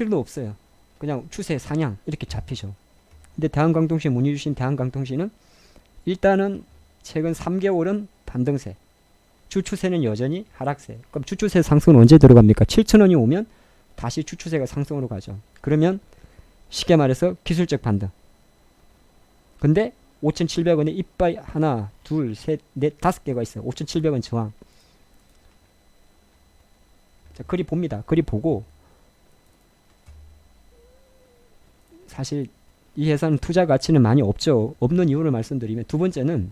필요도 없어요. 그냥 추세 상향 이렇게 잡히죠. 근데 대한광통시 문의 주신 대한광통시는 일단은 최근 3개월은 반등세, 주추세는 여전히 하락세. 그럼 주추세 상승은 언제 들어갑니까? 7,000원이 오면 다시 주추세가 상승으로 가죠. 그러면 쉽게 말해서 기술적 반등. 근데 5,700원에 이빠이 하나, 둘, 셋, 넷, 5개가 있어요. 5,700원 저항. 자, 그리 봅니다. 그리 보고 사실 이 회사는 투자 가치는 많이 없죠. 없는 이유를 말씀드리면, 두 번째는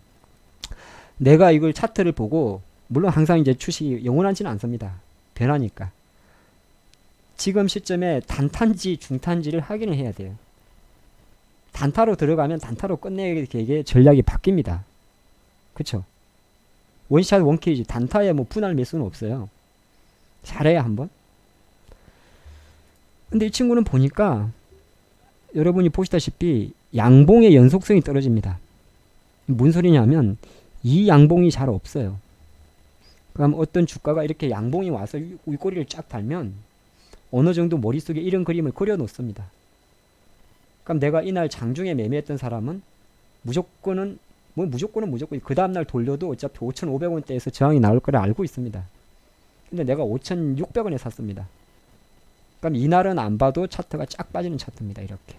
내가 이걸 차트를 보고, 물론 항상 이제 주식이 영원하지는 않습니다. 변하니까. 지금 시점에 단타인지 중타인지를 확인을 해야 돼요. 단타로 들어가면 단타로 끝내게 전략이 바뀝니다. 그쵸? 원샷 원케이지 단타에 뭐 분할 매수는 없어요. 잘해야 한번. 근데 이 친구는 보니까 여러분이 보시다시피 양봉의 연속성이 떨어집니다. 무슨 소리냐면 이 양봉이 잘 없어요. 그럼 어떤 주가가 이렇게 양봉이 와서 윗꼬리를 쫙 달면 어느 정도 머릿속에 이런 그림을 그려 놓습니다. 그럼 내가 이날 장중에 매매했던 사람은 무조건은 그 다음날 돌려도 어차피 5,500원대에서 저항이 나올 거를 알고 있습니다. 근데 내가 5,600원에 샀습니다. 그럼 이날은 안 봐도 차트가 쫙 빠지는 차트입니다. 이렇게.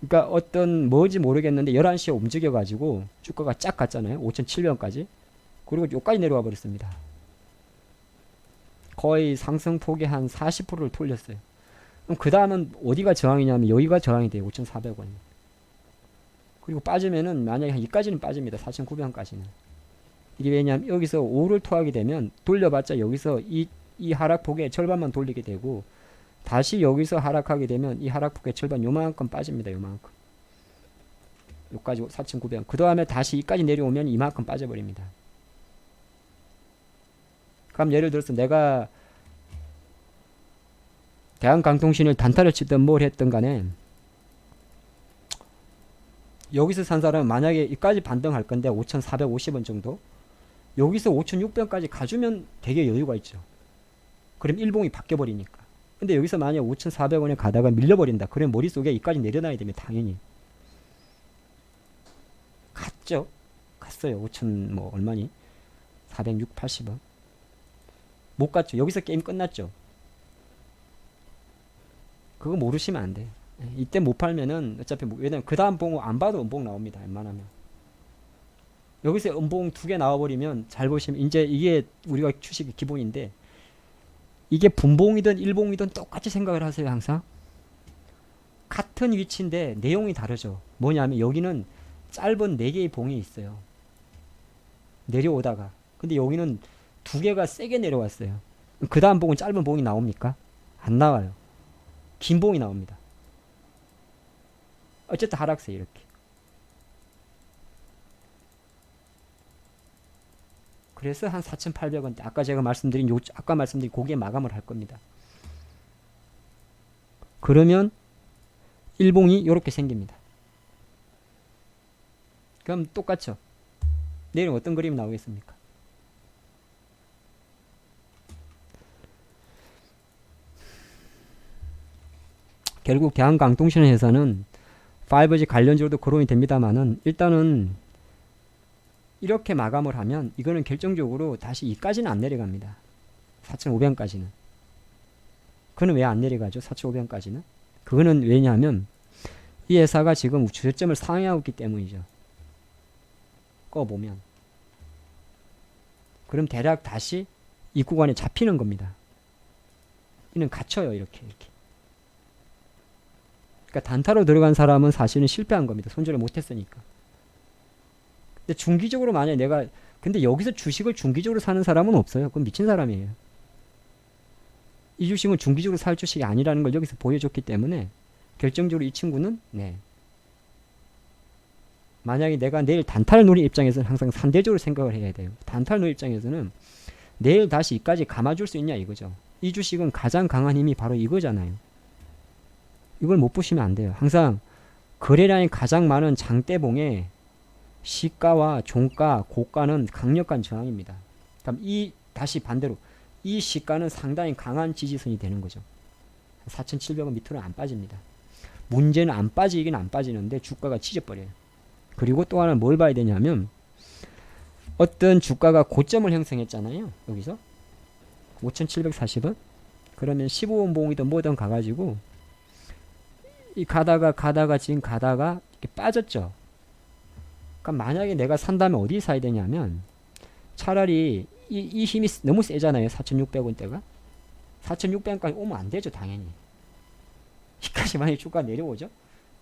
그러니까 어떤 뭐지 모르겠는데 11시에 움직여 가지고 주가가 쫙 갔잖아요. 5,700원까지. 그리고 여기까지 내려와 버렸습니다. 거의 상승폭이 한 40%를 돌렸어요. 그럼 그 다음은 어디가 저항이냐면 여기가 저항이 돼요. 5,400원. 그리고 빠지면은 만약에 한 여기까지는 빠집니다. 4,900원까지는. 이게 왜냐면 여기서 5를 토하게 되면 돌려봤자 여기서 이 하락폭의 절반만 돌리게 되고, 다시 여기서 하락하게 되면 이 하락폭의 절반 요만큼 빠집니다. 요만큼. 여기까지 4,900원. 그 다음에 다시 이까지 내려오면 이만큼 빠져버립니다. 그럼 예를 들어서 내가 대한강통신을 단타를 치든 뭘 했든 간에 여기서 산 사람은 만약에 이까지 반등할 건데 5,450원 정도, 여기서 5,600원까지 가주면 되게 여유가 있죠. 그럼 일봉이 바뀌어 버리니까. 근데 여기서 만약 5,400원에 가다가 밀려버린다. 그럼 머릿속에 이까지 내려놔야 되면 당연히 갔죠. 갔어요. 5,000 뭐 얼마니? 480원. 못 갔죠. 여기서 게임 끝났죠. 그거 모르시면 안 돼. 이때 못 팔면은 어차피 왜냐면 그 다음 봉 안 봐도 음봉 나옵니다. 웬만하면. 여기서 음봉 2개 나와버리면 잘 보시면 이제 이게 우리가 주식의 기본인데, 이게 분봉이든 일봉이든 똑같이 생각을 하세요. 항상 같은 위치인데 내용이 다르죠. 뭐냐면 여기는 짧은 4개의 봉이 있어요. 내려오다가. 근데 여기는 2개가 세게 내려왔어요. 그 다음 봉은 짧은 봉이 나옵니까? 안 나와요. 긴 봉이 나옵니다. 어쨌든 하락세 이렇게. 그래서 한 4,800원대 아까 제가 말씀드린 고기에 마감을 할 겁니다. 그러면 일봉이 이렇게 생깁니다. 그럼 똑같죠. 내일은 어떤 그림이 나오겠습니까? 결국 대한강통신 회사는 5G 관련주로도 거론이 됩니다만은 일단은 이렇게 마감을 하면 이거는 결정적으로 다시 이까지는 안 내려갑니다. 4,500원까지는. 그거는 왜 안 내려가죠? 4,500원까지는. 그거는 왜냐하면 이 회사가 지금 주저점을 상회하고 있기 때문이죠. 꺼보면. 그럼 대략 다시 이 구간에 잡히는 겁니다. 이는 갇혀요. 이렇게. 그러니까 단타로 들어간 사람은 사실은 실패한 겁니다. 손절을 못했으니까. 근데 중기적으로 만약에 근데 여기서 주식을 중기적으로 사는 사람은 없어요. 그건 미친 사람이에요. 이 주식은 중기적으로 살 주식이 아니라는 걸 여기서 보여줬기 때문에 결정적으로 이 친구는 만약에 내가 내일 단타를 노린 입장에서는 항상 상대적으로 생각을 해야 돼요. 단타를 노린 입장에서는 내일 다시 이까지 감아줄 수 있냐 이거죠. 이 주식은 가장 강한 힘이 바로 이거잖아요. 이걸 못 보시면 안 돼요. 항상 거래량이 가장 많은 장대봉에 시가와 종가, 고가는 강력한 저항입니다. 그럼 다시 반대로 이 시가는 상당히 강한 지지선이 되는 거죠. 4,700원 밑으로 안 빠집니다. 문제는 안 빠지긴 안 빠지는데 주가가 치져버려요. 그리고 또 하나 뭘 봐야 되냐면 어떤 주가가 고점을 형성했잖아요. 여기서 5,740원. 그러면 15원 봉이든 뭐든 가가지고 이 가다가 지금 가다가 이렇게 빠졌죠. 그러니까 만약에 내가 산다면 어디 사야 되냐면 차라리 이 힘이 너무 세잖아요. 4,600원대가 4,600원까지 오면 안 되죠. 당연히 여기까지 만약에 주가 내려오죠.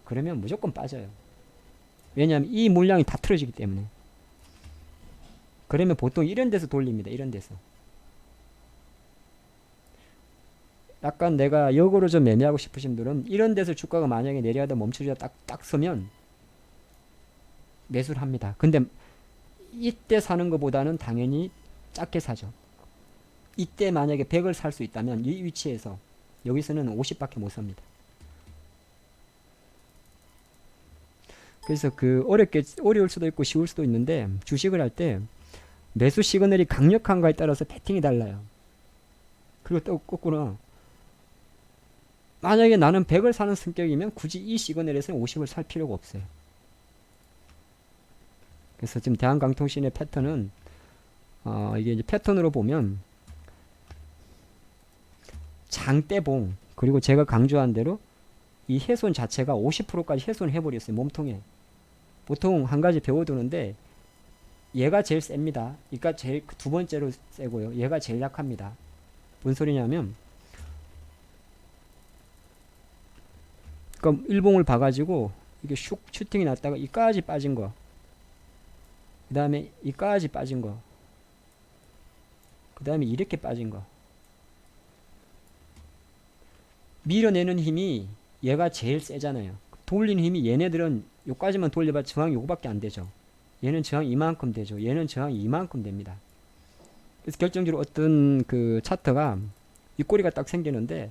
그러면 무조건 빠져요. 왜냐하면 이 물량이 다 틀어지기 때문에. 그러면 보통 이런 데서 돌립니다. 이런 데서. 약간 내가 역으로 좀 매매하고 싶으신 분들은 이런 데서 주가가 만약에 내려가다 멈추자 딱 서면 매수를 합니다. 근데 이때 사는 것보다는 당연히 작게 사죠. 이때 만약에 100을 살 수 있다면 이 위치에서 여기서는 50밖에 못 삽니다. 그래서 어려울 수도 있고 쉬울 수도 있는데 주식을 할 때 매수 시그널이 강력한가에 따라서 배팅이 달라요. 그리고 또 거꾸로 만약에 나는 100을 사는 성격이면 굳이 이 시그널에서는 50을 살 필요가 없어요. 그래서 지금 대한강통신의 패턴은 이게 이제 패턴으로 보면 장대봉 그리고 제가 강조한 대로 이 훼손 자체가 50%까지 훼손을 해버렸어요. 몸통에. 보통 한 가지 배워두는데 얘가 제일 셉니다. 그러니까 제일 두 번째로 세고요. 얘가 제일 약합니다. 뭔 소리냐면 그러니까 일봉을 봐가지고 이게 슈팅이 났다가 이까지 빠진 거, 그 다음에 이까지 빠진 거, 그 다음에 이렇게 빠진 거. 밀어내는 힘이 얘가 제일 세잖아요. 돌리는 힘이 얘네들은 요까지만 돌려봐 저항이 요거밖에 안 되죠. 얘는 저항 이만큼 되죠. 얘는 저항이 이만큼 됩니다. 그래서 결정적으로 어떤 그 차트가 윗꼬리가 딱 생기는데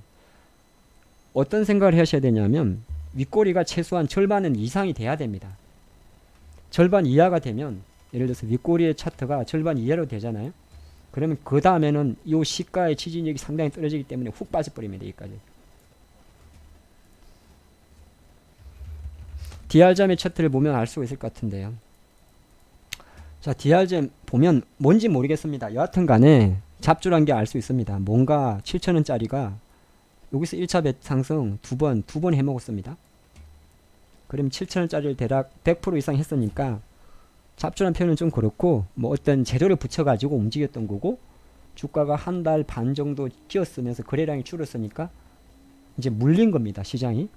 어떤 생각을 하셔야 되냐면 윗꼬리가 최소한 절반은 이상이 돼야 됩니다. 절반 이하가 되면 예를 들어서 윗꼬리의 차트가 절반 이하로 되잖아요. 그러면 그 다음에는 이 시가의 지지력이 상당히 떨어지기 때문에 훅 빠져버립니다. 여기까지. DR점의 차트를 보면 알 수가 있을 것 같은데요. 자, DR점 보면 뭔지 모르겠습니다. 여하튼 간에 잡주란 게 알 수 있습니다. 뭔가 7,000원짜리가 여기서 1차 상승 두 번 해먹었습니다. 그럼 7,000원짜리를 대략 100% 이상 했으니까 잡주란 표현은 좀 그렇고 뭐 어떤 재료를 붙여가지고 움직였던 거고 주가가 한 달 반 정도 끼었으면서 거래량이 줄었으니까 이제 물린 겁니다. 시장이.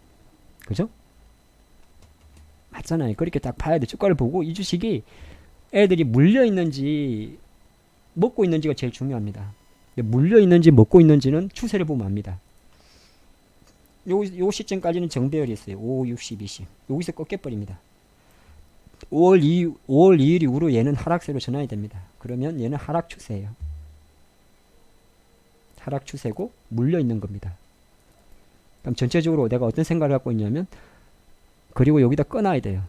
그죠? 맞잖아요. 그렇게 딱 봐야 돼. 주가를 보고 이 주식이 애들이 물려 있는지 먹고 있는지가 제일 중요합니다. 물려 있는지 먹고 있는지는 추세를 보면 압니다. 요 시점까지는 정배열이 있어요. 5, 60, 20. 여기서 꺾여버립니다. 5월 2일 이후로 얘는 하락세로 전환이 됩니다. 그러면 얘는 하락 추세예요. 하락 추세고 물려 있는 겁니다. 그럼 전체적으로 내가 어떤 생각을 갖고 있냐면 그리고 여기다 꺼놔야 돼요.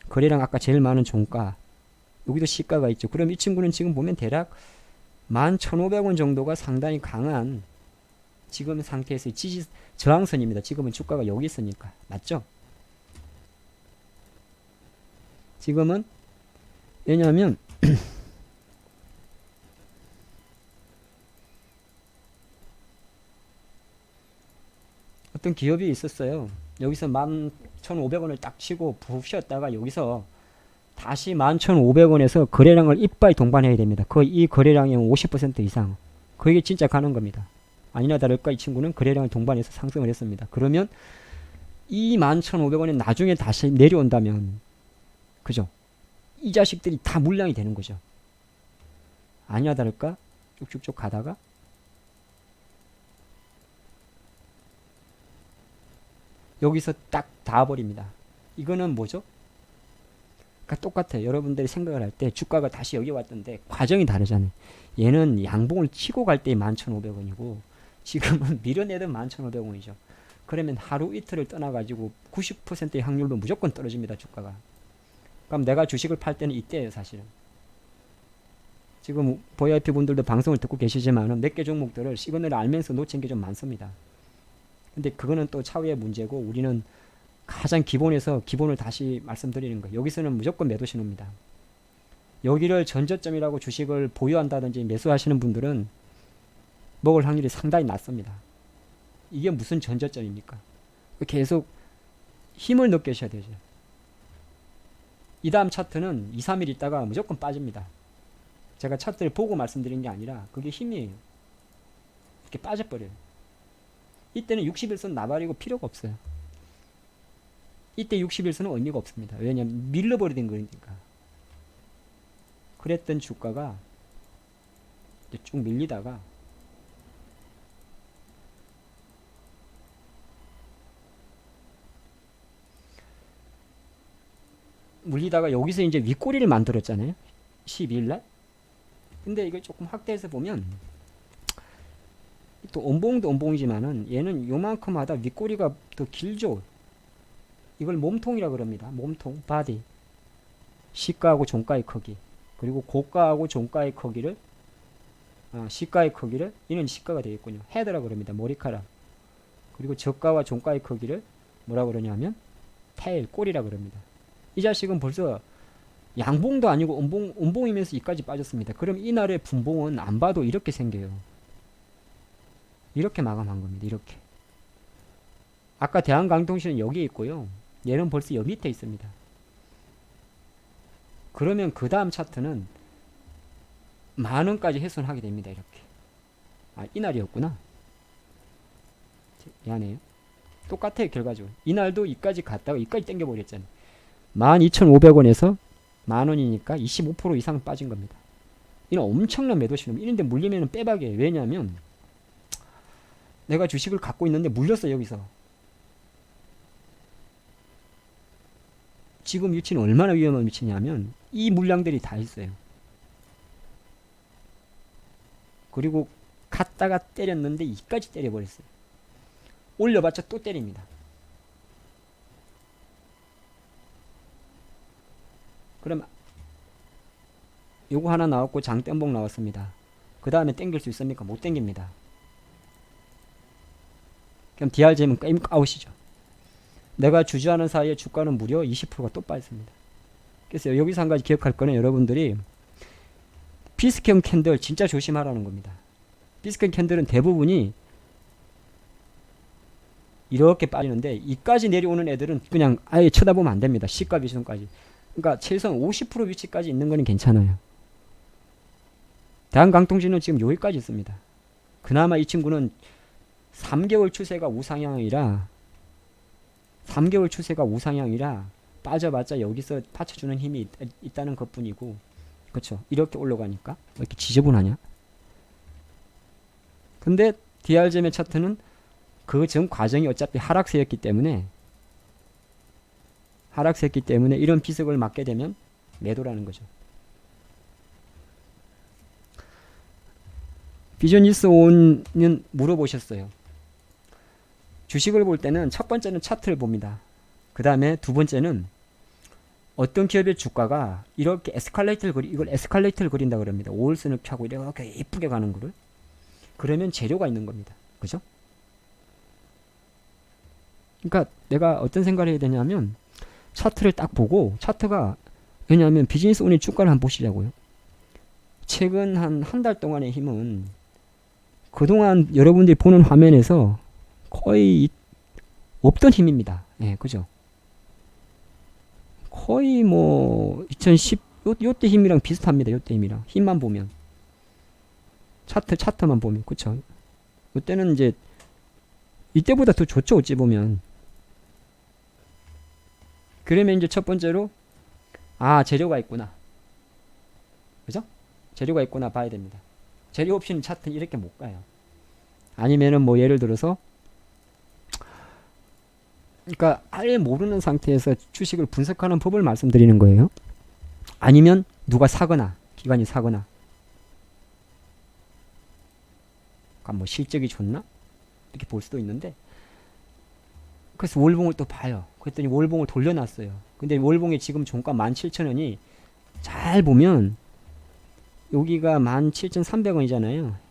거래량 아까 제일 많은 종가 여기도 시가가 있죠. 그럼 이 친구는 지금 보면 대략 11,500원 정도가 상당히 강한 지금 상태에서의 저항선입니다. 지금은 주가가 여기 있으니까. 맞죠? 지금은 왜냐하면 어떤 기업이 있었어요. 여기서 11,500원을 딱 치고 푹 쉬었다가 여기서 다시 11,500원에서 거래량을 이빨 동반해야 됩니다. 거의 이 거래량의 50% 이상. 그게 진짜 가는 겁니다. 아니나 다를까 이 친구는 거래량을 동반해서 상승을 했습니다. 그러면 이 11,500원에 나중에 다시 내려온다면 그죠? 이 자식들이 다 물량이 되는 거죠. 아니나 다를까 쭉쭉쭉 가다가 여기서 딱 닿아버립니다. 이거는 뭐죠? 그러니까 똑같아요. 여러분들이 생각을 할 때 주가가 다시 여기 왔던데 과정이 다르잖아요. 얘는 양봉을 치고 갈 때 11,500원이고 지금은 밀어내던 11,500원이죠. 그러면 하루 이틀을 떠나가지고 90%의 확률로 무조건 떨어집니다. 주가가. 그럼 내가 주식을 팔 때는 이때예요. 사실은. 지금 VIP 분들도 방송을 듣고 계시지만 몇 개 종목들을 시그널을 알면서 놓친 게 좀 많습니다. 근데 그거는 또 차후의 문제고, 우리는 가장 기본에서 기본을 다시 말씀드리는 거예요. 여기서는 무조건 매도 신호입니다. 여기를 전저점이라고 주식을 보유한다든지 매수하시는 분들은 먹을 확률이 상당히 낮습니다. 이게 무슨 전저점입니까? 계속 힘을 넣게 하셔야 되죠. 이 다음 차트는 2, 3일 있다가 무조건 빠집니다. 제가 차트를 보고 말씀드린 게 아니라 그게 힘이에요. 이렇게 빠져버려요. 이때는 60일선 나발이고 필요가 없어요. 이때 60일선은 의미가 없습니다. 왜냐하면 밀려버리는 거니까. 그랬던 주가가 쭉 밀리다가 여기서 이제 윗꼬리를 만들었잖아요. 12일날. 근데 이걸 조금 확대해서 보면 또 원봉도 원봉이지만은 얘는 요만큼 하다 윗꼬리가 더 길죠. 이걸 몸통이라 그럽니다. 몸통, 바디. 시가하고 종가의 크기. 그리고 고가하고 종가의 크기를 시가의 크기를, 이는 시가가 되겠군요. 헤드라 그럽니다. 머리카락. 그리고 저가와 종가의 크기를 뭐라 그러냐면 테일, 꼬리라 그럽니다. 이 자식은 벌써 양봉도 아니고 음봉이면서 이까지 빠졌습니다. 그럼 이날의 분봉은 안 봐도 이렇게 생겨요. 이렇게 마감한 겁니다. 이렇게. 아까 대한강통신은 여기에 있고요. 얘는 벌써 여기 밑에 있습니다. 그러면 그 다음 차트는 만원까지 훼손하게 됩니다. 이렇게. 이날이었구나. 미안해요. 똑같아요. 결과적으로. 이날도 이까지 갔다가 이까지 땡겨버렸잖아요. 12,500원에서 만원이니까 25% 이상 빠진 겁니다. 이는 엄청난 매도 신호. 이런데 물리면 빼박이에요. 왜냐하면 내가 주식을 갖고 있는데 물렸어. 여기서. 지금 위치는 얼마나 위험한 위치냐면 이 물량들이 다 있어요. 그리고 갔다가 때렸는데 이까지 때려버렸어요. 올려봤자 또 때립니다. 그럼 요거 하나 나왔고 장땡봉 나왔습니다. 그 다음에 땡길 수 있습니까? 못 땡깁니다. 그럼 DR점은 게임 아웃이죠. 내가 주저하는 사이에 주가는 무려 20%가 또 빠졌습니다. 그래서 여기서 한 가지 기억할 거는 여러분들이 비스캠 캔들 진짜 조심하라는 겁니다. 비스캠 캔들은 대부분이 이렇게 빠지는데 이까지 내려오는 애들은 그냥 아예 쳐다보면 안 됩니다. 시가 비중까지. 그러니까 최소한 50% 위치까지 있는 거는 괜찮아요. 대한강통신은 지금 여기까지 있습니다. 그나마 이 친구는 3개월 추세가 우상향이라 빠져봤자 여기서 받쳐주는 힘이 있다는 것뿐이고, 그렇죠? 이렇게 올라가니까 왜 이렇게 지저분하냐? 근데 DR점의 차트는 그 전 과정이 어차피 하락세였기 때문에 이런 비석을 맞게 되면 매도라는 거죠. 비전니스 온은 물어보셨어요. 주식을 볼 때는 첫 번째는 차트를 봅니다. 그 다음에 두 번째는 어떤 기업의 주가가 이렇게 이걸 에스컬레이터를 그린다 그럽니다. 5일선을 펴고 이렇게 예쁘게 가는 거를. 그러면 재료가 있는 겁니다. 그죠? 그러니까 내가 어떤 생각을 해야 되냐면 차트를 딱 보고, 차트가 왜냐하면 비즈니스 온의 주가를 한번 보시자고요. 최근 한 달 동안의 힘은 그동안 여러분들이 보는 화면에서 거의 없던 힘입니다. 예, 그죠? 거의 뭐 2010 요때 힘이랑 비슷합니다. 요때 힘이랑 힘만 보면, 차트만 보면, 그쵸? 요때는 이제 이때보다 더 좋죠. 어찌 보면. 그러면 이제 첫 번째로 재료가 있구나. 그죠? 재료가 있구나 봐야 됩니다. 재료 없이는 차트는 이렇게 못 가요. 아니면은 뭐 예를 들어서 그러니까 아예 모르는 상태에서 주식을 분석하는 법을 말씀드리는 거예요. 아니면 누가 사거나 기관이 사거나, 그러니까 뭐 실적이 좋나 이렇게 볼 수도 있는데, 그래서 월봉을 또 봐요. 그랬더니 월봉을 돌려놨어요. 근데 월봉이 지금 종가 17,000원이 잘 보면 여기가 17,300원이잖아요.